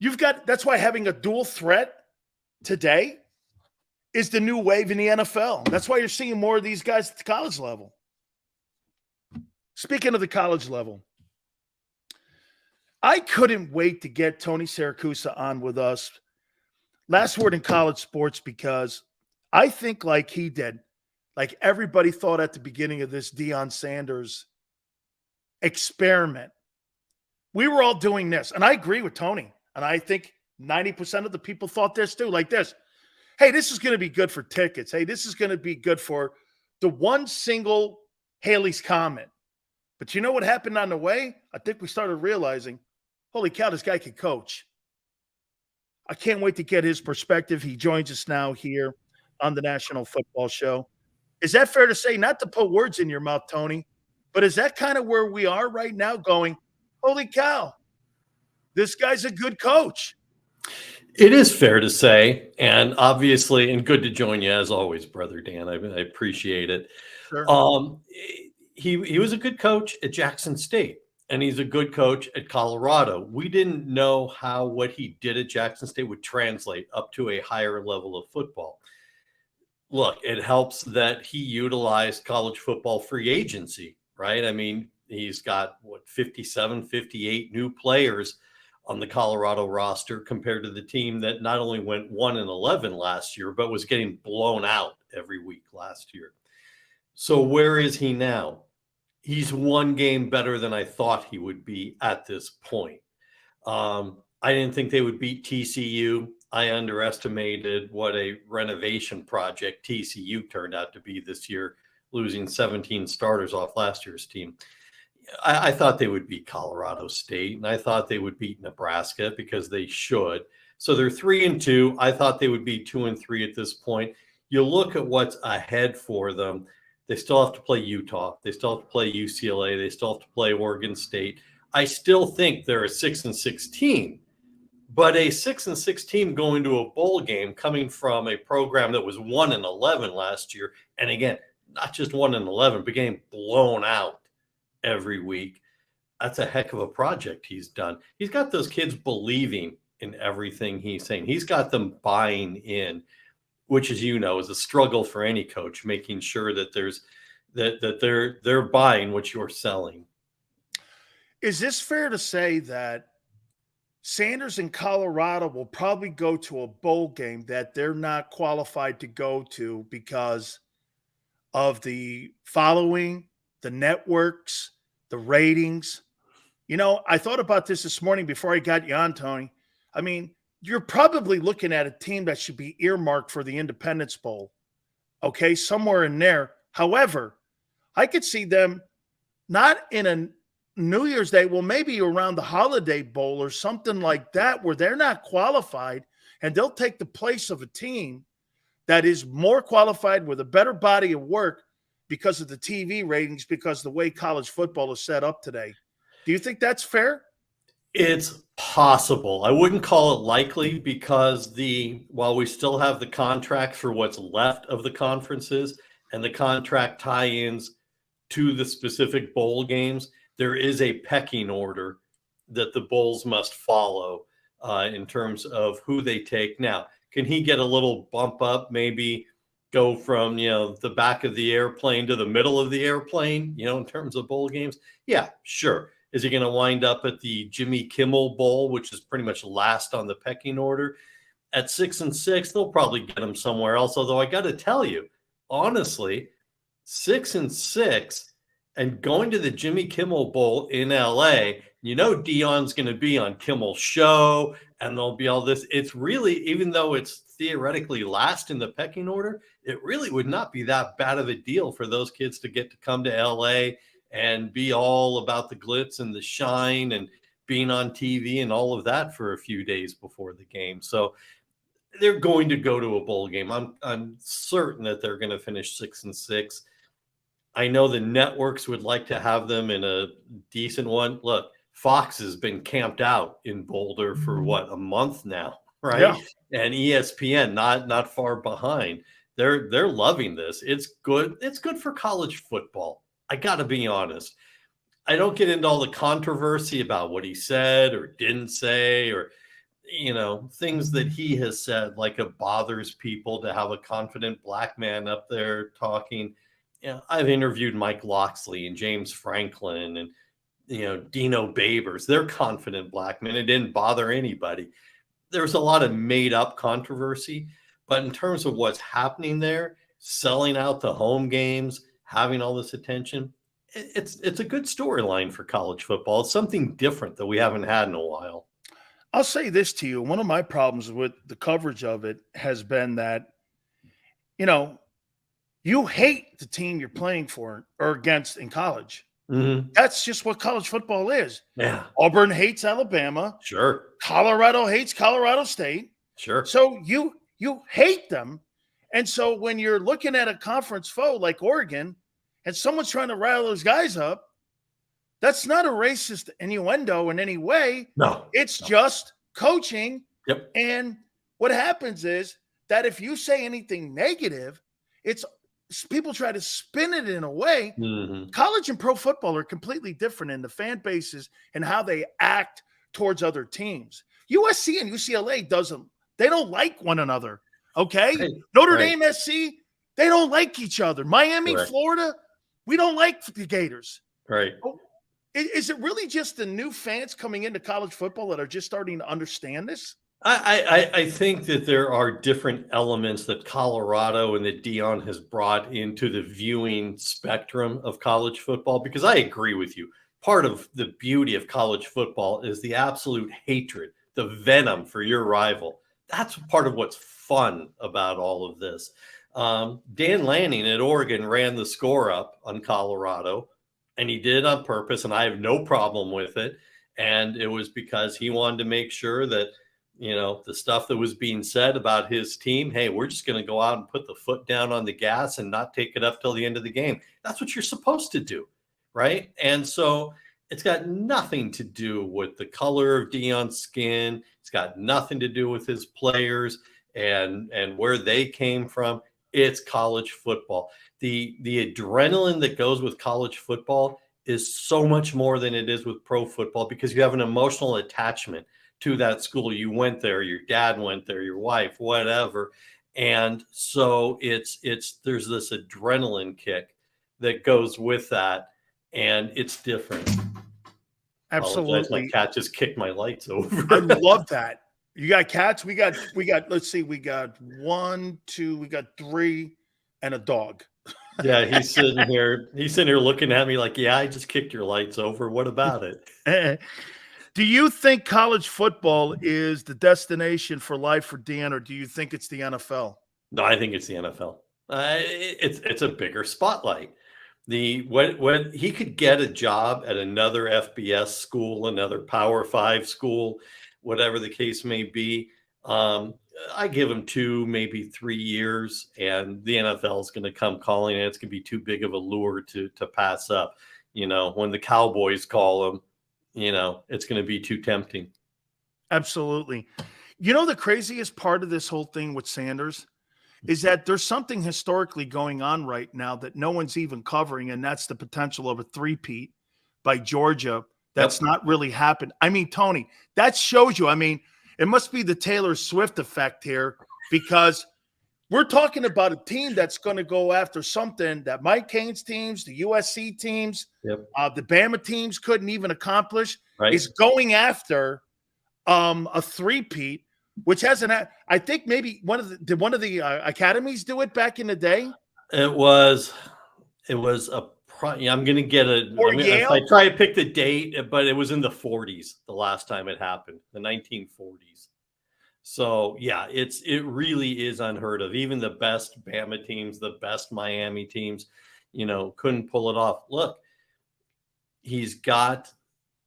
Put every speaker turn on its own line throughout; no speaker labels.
That's why having a dual threat today is the new wave in the NFL. That's why you're seeing more of these guys at the college level. Speaking of the college level, I couldn't wait to get Tony Siracusa on with us. Last word in college sports, because I think like he did, like everybody thought at the beginning of this Deion Sanders experiment, we were all doing this. And I agree with Tony. And I think 90% of the people thought this too, like this. Hey, this is going to be good for tickets. Hey, this is going to be good for the one single Haley's comment. But you know what happened on the way? I think we started realizing, holy cow, this guy can coach. I can't wait to get his perspective. He joins us now here on the National Football Show. Is that fair to say, not to put words in your mouth, Tony, but is that kind of where we are right now going, holy cow, this guy's a good coach?
It is fair to say, and obviously, and good to join you as always, Brother Dan. I appreciate it. Sure. He was a good coach at Jackson State, and he's a good coach at Colorado. We didn't know how what he did at Jackson State would translate up to a higher level of football. Look, it helps that he utilized college football free agency, right? I mean, he's got, 57, 58 new players on the Colorado roster compared to the team that not only went 1-11 last year, but was getting blown out every week last year. So where is he now? He's one game better than I thought he would be at this point. I didn't think they would beat TCU. I underestimated what a renovation project TCU turned out to be this year, losing 17 starters off last year's team. I thought they would beat Colorado State, and I thought they would beat Nebraska because they should. So they're 3-2. I thought they would be 2-3 at this point. You look at what's ahead for them. They still have to play Utah. They still have to play UCLA. They still have to play Oregon State. I still think they're a 6-6 team, but a 6-6 team going to a bowl game coming from a program that was 1-11 last year. And again, not just 1-11, but getting blown out every week. That's a heck of a project he's done. He's got those kids believing in everything he's saying. He's got them buying in, which, as you know, is a struggle for any coach, making sure that they're buying what you're selling.
Is this fair to say that Sanders in Colorado will probably go to a bowl game that they're not qualified to go to because of the following, the networks, the ratings? You know, I thought about this morning before I got you on, Tony. I mean, you're probably looking at a team that should be earmarked for the Independence Bowl, okay, somewhere in there. However, I could see them not in a New Year's Day, well, maybe around the Holiday Bowl or something like that, where they're not qualified, and they'll take the place of a team that is more qualified with a better body of work because of the TV ratings, because of the way college football is set up today. Do you think that's fair?
It's possible. I wouldn't call it likely because while we still have the contracts for what's left of the conferences and the contract tie-ins to the specific bowl games, there is a pecking order that the bowls must follow in terms of who they take. Now, can he get a little bump up, maybe go from, the back of the airplane to the middle of the airplane, in terms of bowl games? Yeah, sure. Is he going to wind up at the Jimmy Kimmel Bowl, which is pretty much last on the pecking order? At 6-6, they'll probably get him somewhere else. Although I got to tell you, honestly, 6-6 and going to the Jimmy Kimmel Bowl in LA, Deion's going to be on Kimmel's show and there'll be all this. It's really, even though it's theoretically last in the pecking order, it really would not be that bad of a deal for those kids to get to come to LA and be all about the glitz and the shine and being on TV and all of that for a few days before the game. So they're going to go to a bowl game. I'm certain that they're going to finish 6-6. I know the networks would like to have them in a decent one. Look, Fox has been camped out in Boulder for a month now, right? Yeah. And ESPN not far behind. They're loving this. It's good. It's good for college football. I got to be honest. I don't get into all the controversy about what he said or didn't say, or things that he has said, like it bothers people to have a confident black man up there talking. I've interviewed Mike Loxley and James Franklin and, Dino Babers. They're confident black men. It didn't bother anybody. There's a lot of made up controversy, but in terms of what's happening there, selling out the home games, having all this attention, it's a good storyline for college football. It's something different that we haven't had in a while.
I'll say this to you. One of my problems with the coverage of it has been that, you hate the team you're playing for or against in college.
Mm-hmm.
That's just what college football is.
Yeah.
Auburn hates Alabama.
Sure.
Colorado hates Colorado State.
Sure.
So you hate them. And so when you're looking at a conference foe like Oregon and someone's trying to rile those guys up, that's not a racist innuendo in any way.
No.
It's just coaching.
Yep.
And what happens is that if you say anything negative, people try to spin it in a way.
Mm-hmm.
College and pro football are completely different in the fan bases and how they act towards other teams. USC and UCLA they don't like one another. Okay.
Right.
Notre Dame SC, they don't like each other. Miami,
Correct.
Florida, we don't like the Gators.
Right.
Is it really just the new fans coming into college football that are just starting to understand this?
I think that there are different elements that Colorado and that Deion has brought into the viewing spectrum of college football, because I agree with you. Part of the beauty of college football is the absolute hatred, the venom for your rival. That's part of what's fun about all of this. Dan Lanning at Oregon ran the score up on Colorado, and he did it on purpose, and I have no problem with it. And it was because he wanted to make sure that, the stuff that was being said about his team, hey, we're just going to go out and put the foot down on the gas and not take it up till the end of the game. That's what you're supposed to do, right? And so it's got nothing to do with the color of Deion's skin. It's got nothing to do with his players and where they came from. It's college football. The adrenaline that goes with college football is so much more than it is with pro football, because you have an emotional attachment to that school. You went there, your dad went there, your wife, whatever. And so there's this adrenaline kick that goes with that, and it's different.
Absolutely.
My cat just kicked my lights over.
I love that. You got cats? We got, let's see, we got 1, 2, we got 3 and a dog.
Yeah, he's sitting here looking at me like, yeah, I just kicked your lights over. What about it?
Do you think college football is the destination for life for Dan, or do you think it's the NFL?
No, I think it's the NFL. It's a bigger spotlight. When he could get a job at another FBS school, another Power 5 school, whatever the case may be, I give him 2, maybe 3 years, and the NFL is going to come calling, and it's going to be too big of a lure to pass up. When the Cowboys call him, it's going to be too tempting.
Absolutely. The craziest part of this whole thing with Sanders is that there's something historically going on right now that no one's even covering, and that's the potential of a three-peat by Georgia. That's not really happened. I mean, Tony, that shows you. I mean, it must be the Taylor Swift effect here, because we're talking about a team that's going to go after something that Mike Cain's teams, the USC teams, the Bama teams couldn't even accomplish.
Right.
Is going after a three-peat, which hasn't. I think maybe one of the academies do it back in the day.
It was a. I'm going to get if I try to pick the date, but it was in the 40s the last time it happened, the 1940s. So yeah, it really is unheard of. Even the best Bama teams, the best Miami teams, couldn't pull it off. Look,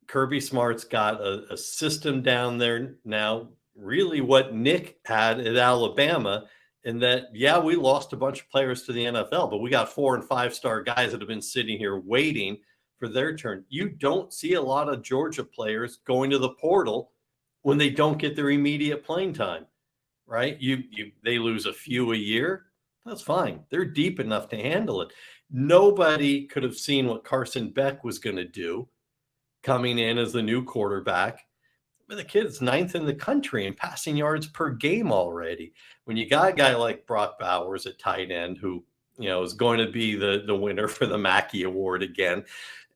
Kirby Smart's got a system down there now, really what Nick had at Alabama, in that, yeah, we lost a bunch of players to the NFL, but we got 4- and 5-star guys that have been sitting here waiting for their turn. You don't see a lot of Georgia players going to the portal when they don't get their immediate playing time, right? They lose a few a year. That's fine. They're deep enough to handle it. Nobody could have seen what Carson Beck was going to do coming in as the new quarterback. the kid's ninth in the country in passing yards per game already. When you got a guy like Brock Bowers at tight end, who, is going to be the winner for the Mackey Award again,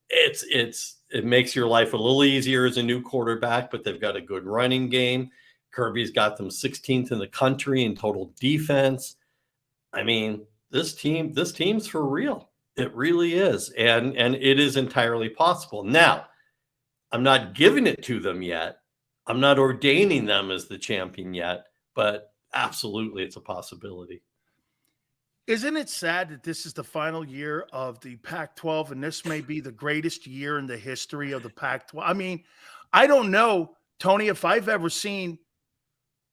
it makes your life a little easier as a new quarterback, but they've got a good running game. Kirby's got them 16th in the country in total defense. I mean, this team's for real. It really is. And it is entirely possible. Now, I'm not giving it to them yet. I'm not ordaining them as the champion yet, but absolutely it's a possibility.
Isn't it sad that this is the final year of the Pac-12 and this may be the greatest year in the history of the Pac-12? I mean, I don't know, Tony, if I've ever seen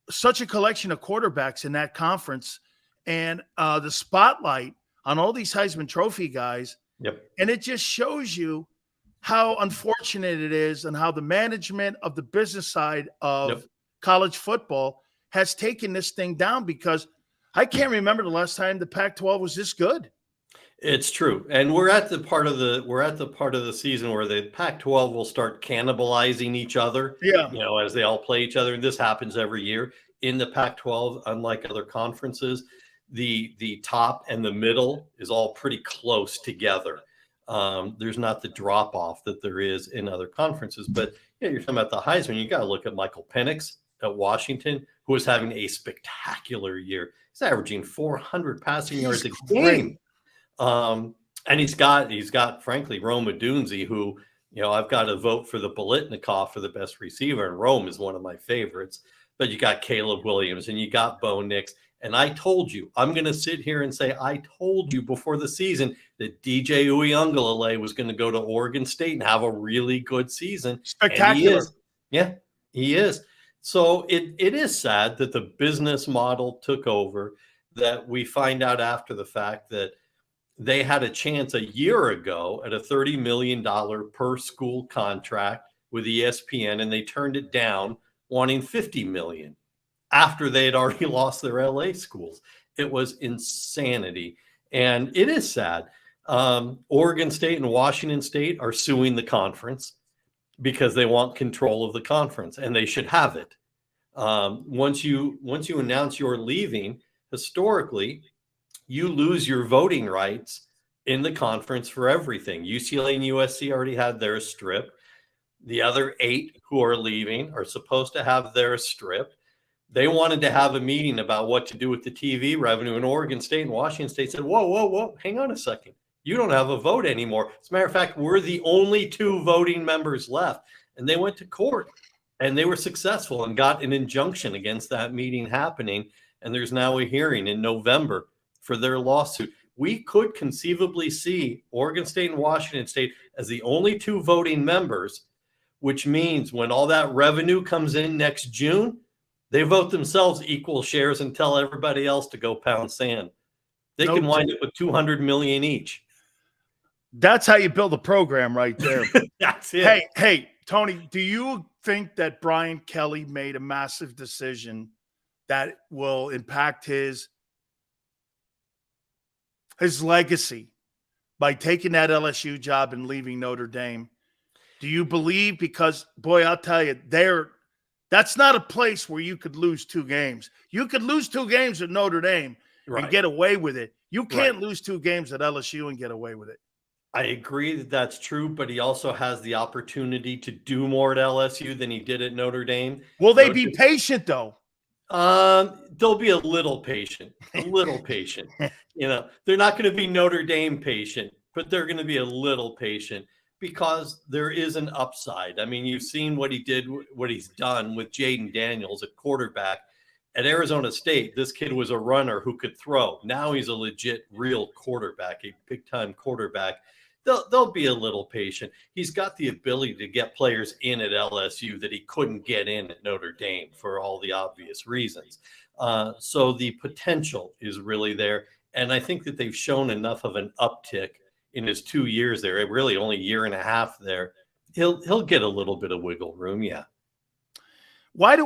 such a collection of quarterbacks in that conference and the spotlight on all these Heisman Trophy guys.
Yep.
And it just shows you how unfortunate it is and how the management of the business side of college football has taken this thing down, because I can't remember the last time the Pac-12 was this good.
It's true. And we're at the part of the season where the Pac-12 will start cannibalizing each other.
Yeah.
As they all play each other. And this happens every year in the Pac-12, unlike other conferences. The top and the middle is all pretty close together. There's not the drop off that there is in other conferences, but you're talking about the Heisman. You got to look at Michael Penix at Washington, who is having a spectacular year. He's averaging 400 passing yards a game. And he's got frankly Rome Odunze, who I've got to vote for the Biletnikoff for the best receiver, and Rome is one of my favorites. But you got Caleb Williams and you got Bo Nix. And I told you, I'm going to sit here and say, I told you before the season that DJ Uiagalelei was going to go to Oregon State and have a really good season.
Spectacular.
And he is. Yeah, he is. So it is sad that the business model took over, that we find out after the fact that they had a chance a year ago at a $30 million per school contract with ESPN, and they turned it down, wanting $50 million. After they had already lost their LA schools. It was insanity. And it is sad. Oregon State and Washington State are suing the conference because they want control of the conference, and they should have it. Once you announce you're leaving, historically, you lose your voting rights in the conference for everything. UCLA and USC already had theirs stripped. The other 8 who are leaving are supposed to have theirs stripped. They wanted to have a meeting about what to do with the TV revenue, and Oregon State and Washington State said, whoa, hang on a second. You don't have a vote anymore. As a matter of fact, we're the only 2 voting members left. And they went to court, and they were successful and got an injunction against that meeting happening. And there's now a hearing in November for their lawsuit. We could conceivably see Oregon State and Washington State as the only 2 voting members, which means when all that revenue comes in next June, they vote themselves equal shares and tell everybody else to go pound sand. They can wind up with $200 million each.
That's how you build a program right there.
That's it.
Hey, Tony, do you think that Brian Kelly made a massive decision that will impact his legacy by taking that LSU job and leaving Notre Dame? Do you believe? Because, boy, I'll tell you, that's not a place where you could lose 2 games. You could lose 2 games at Notre Dame and get away with it. You can't lose 2 games at LSU and get away with it.
I agree that that's true, but he also has the opportunity to do more at LSU than he did at Notre Dame.
Will they be patient, though?
They'll be a little patient, They're not going to be Notre Dame patient, but they're going to be a little patient, because there is an upside. I mean, you've seen what he's done with Jaden Daniels, a quarterback at Arizona State. This kid was a runner who could throw. Now he's a legit, real quarterback, a big-time quarterback. They'll be a little patient. He's got the ability to get players in at LSU that he couldn't get in at Notre Dame for all the obvious reasons. So the potential is really there. And I think that they've shown enough of an uptick in his 2 years there, really only a year and a half there. He'll get a little bit of wiggle room. Yeah.
What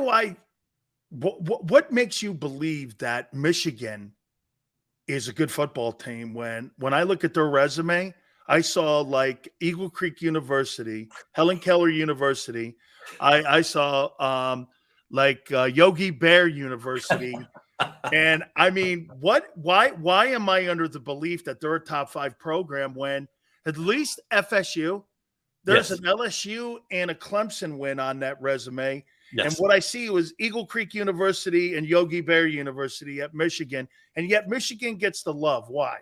makes you believe that Michigan is a good football team when I look at their resume? I saw like Eagle Creek University, Helen Keller University. I saw Yogi Bear University. And I mean, why am I under the belief that they're a top 5 program when at least FSU, there's
Yes.
an LSU and a Clemson win on that resume.
Yes.
And what I see was Eagle Creek University and Yogi Bear University at Michigan. And yet Michigan gets the love. Why?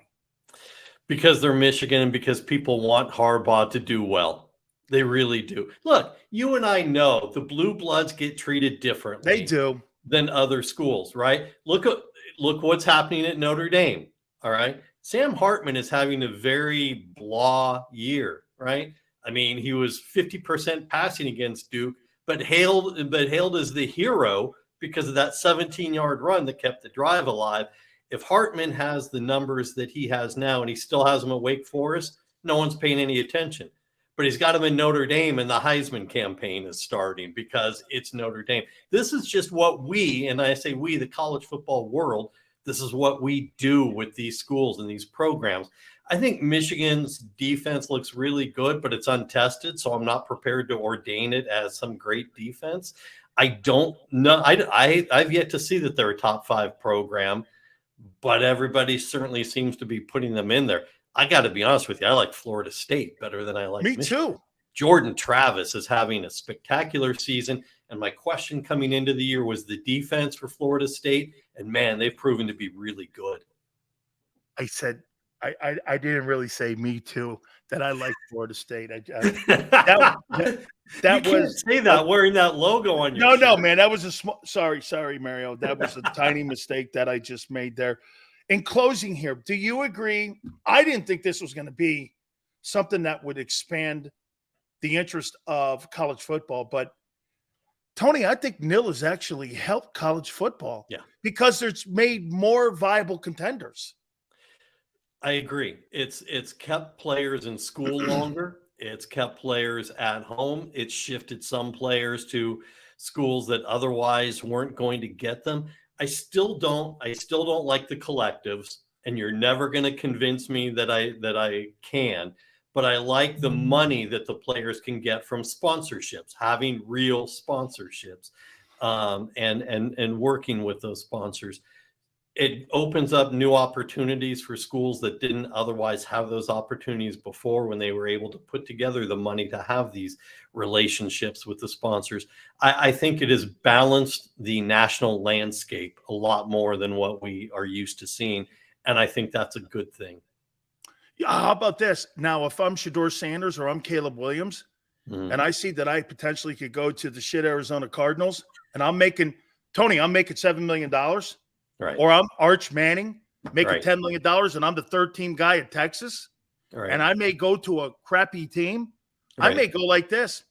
Because they're Michigan and because people want Harbaugh to do well. They really do. Look, you and I know the blue bloods get treated differently.
They do.
Than other schools, right? Look what's happening at Notre Dame. All right. Sam Hartman is having a very blah year, right? I mean, he was 50% passing against Duke, but hailed as the hero because of that 17-yard run that kept the drive alive. If Hartman has the numbers that he has now and he still has them at Wake Forest, no one's paying any attention. But he's got him in Notre Dame, and the Heisman campaign is starting because it's Notre Dame. This is just what we, and I say we, the college football world, this is what we do with these schools and these programs. I think Michigan's defense looks really good, but it's untested, so I'm not prepared to ordain it as some great defense. I don't know. I've yet to see that they're a top 5 program, but everybody certainly seems to be putting them in there. I got to be honest with you. I like Florida State better than I like
Me
Michigan.
too.
Jordan Travis is having a spectacular season. And my question coming into the year was the defense for Florida State. And man, they've proven to be really good.
I said, I didn't really say me too, that I like Florida State.
That you can't say that wearing that logo on your shirt.
No, man. That was a small, sorry, Mario. That was a tiny mistake that I just made there. In closing here, do you agree? I didn't think this was going to be something that would expand the interest of college football. But, Tony, I think NIL has actually helped college football because it's made more viable contenders.
I agree. It's kept players in school longer. It's kept players at home. It's shifted some players to schools that otherwise weren't going to get them. I still don't like the collectives, and you're never going to convince me that I can, but I like the money that the players can get from sponsorships, having real sponsorships, and working with those sponsors. It opens up new opportunities for schools that didn't otherwise have those opportunities before when they were able to put together the money to have these relationships with the sponsors. I think it has balanced the national landscape a lot more than what we are used to seeing. And I think that's a good thing.
Yeah, how about this? Now, if I'm Shedeur Sanders or I'm Caleb Williams, and I see that I potentially could go to the shit Arizona Cardinals, and I'm making $7 million.
Right.
Or I'm Arch Manning making $10 million and I'm the 3rd team guy at Texas. And I may go to a crappy team. I may go like this.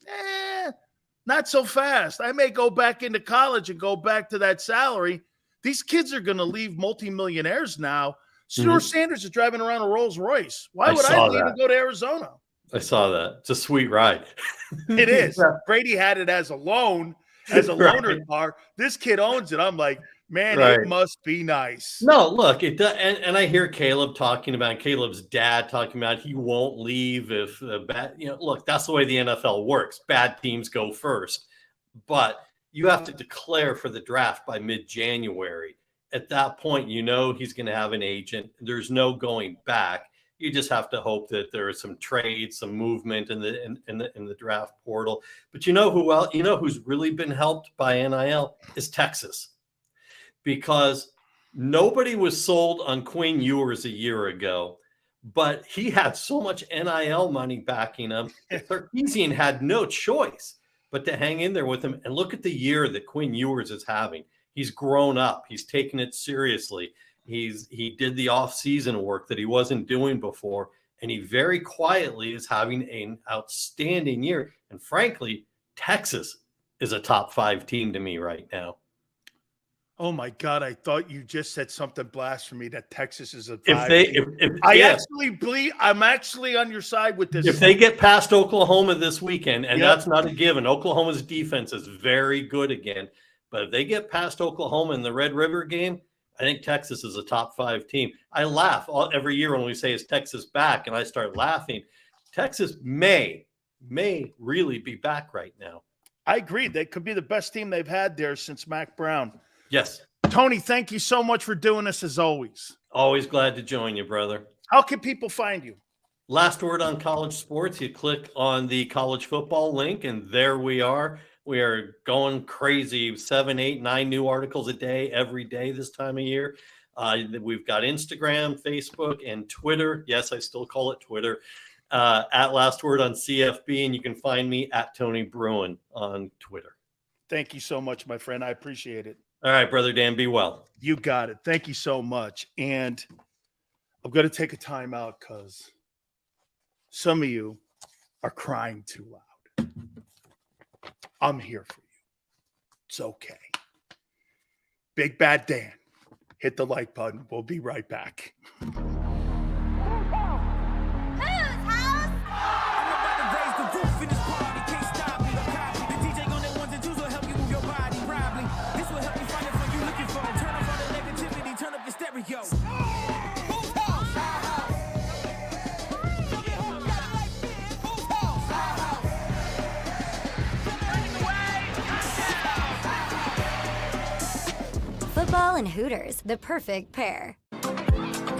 Not so fast. I may go back into college and go back to that salary. These kids are going to leave multimillionaires now. Shedeur Sanders is driving around a Rolls Royce. Why would I leave and go to Arizona?
I saw that. It's a sweet ride.
It is. Brady had it as a loan, as a loaner car. This kid owns it. I'm like, man, it must be nice.
No, look, it does, and I hear Caleb's dad talking about he won't leave if look, that's the way the NFL works. Bad teams go first, but you have to declare for the draft by mid-January. At that point, he's going to have an agent. There's no going back. You just have to hope that there is some trade, some movement in the draft portal. But who's really been helped by NIL is Texas. Because nobody was sold on Quinn Ewers a year ago, but he had so much NIL money backing him. Sarkisian had no choice but to hang in there with him. And look at the year that Quinn Ewers is having. He's grown up. He's taken it seriously. He did the off-season work that he wasn't doing before, and he very quietly is having an outstanding year. And frankly, Texas is a top 5 team to me right now.
Oh my God! I thought you just said something blasphemy that Texas is a 5. I'm actually on your side with this.
If they get past Oklahoma this weekend, and that's not a given, Oklahoma's defense is very good again. But if they get past Oklahoma in the Red River game, I think Texas is a top 5 team. I laugh every year when we say, is Texas back? And I start laughing. Texas may really be back right now.
I agree. They could be the best team they've had there since Mac Brown.
Yes.
Tony, thank you so much for doing this as always.
Always glad to join you, brother.
How can people find you?
Last Word on College Sports. You click on the college football link, and there we are. We are going crazy. 7, 8, 9 new articles a day, every day this time of year. We've got Instagram, Facebook, and Twitter. Yes, I still call it Twitter. At Last Word on CFB, and you can find me at Tony Bruin on Twitter.
Thank you so much, my friend. I appreciate it.
All right, Brother Dan, be well.
You got it. Thank you so much. And I'm going to take a time out because some of you are crying too loud. I'm here for you. It's okay. Big Bad Dan, hit the like button. We'll be right back.
Football and Hooters, the perfect pair.